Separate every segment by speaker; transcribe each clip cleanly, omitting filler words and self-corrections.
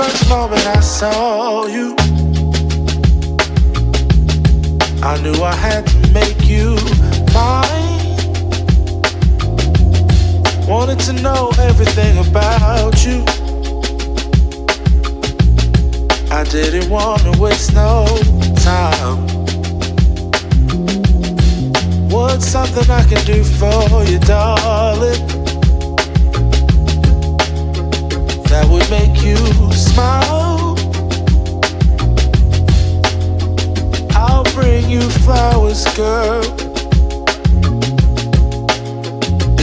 Speaker 1: first moment I saw you, I knew I had to make you mine. Wanted to know everything about you. I didn't want to waste no time. What's something I can do for you, darling, that would make you smile? I'll bring you flowers, girl,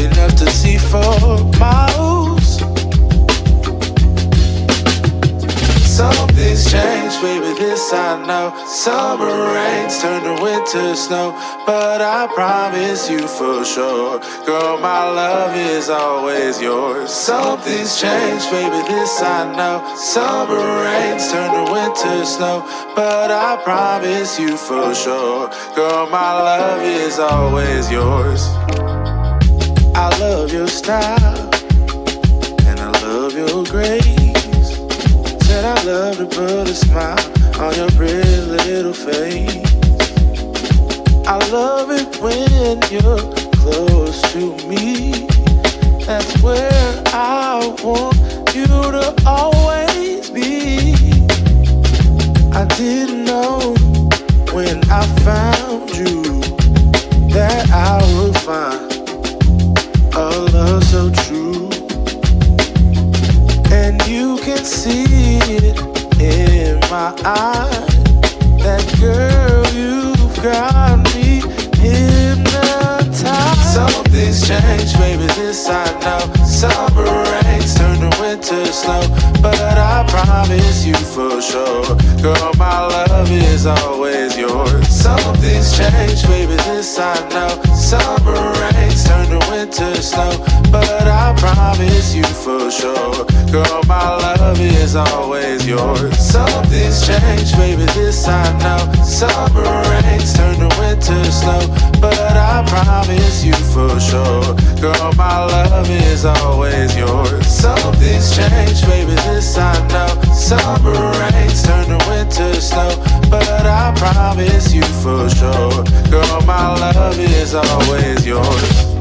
Speaker 1: enough to see for miles. Something's changed, baby, this I know. Summer rains turn to winter snow, but I promise you for sure, girl, my love is always yours. Something's changed, baby, this I know. Summer rains turn to winter snow, but I promise you for sure, girl, my love is always yours. I love your style, and I love your grace. Said I love to put a smile on your pretty little face. I love it when you're close to me. That's where I want you to always be. I didn't know when I found you that I would find a love so true. And you can see it in my eyes, that girl, you've got me hypnotized. Something's changed, baby, this I know. Summer rains turn to winter snow, but I promise you for sure, girl, my love is always yours. Something's changed, baby, this I know. Summer rains turn to winter snow, but I promise you for sure, girl, my love is always yours. Something's changed, baby, this I know. Summer rains turn to winter snow, but I promise you for sure, girl, my love is always yours. Something's changed, baby, this I know. Summer rains turn to winter snow, but I promise you for sure, girl, my love is always yours.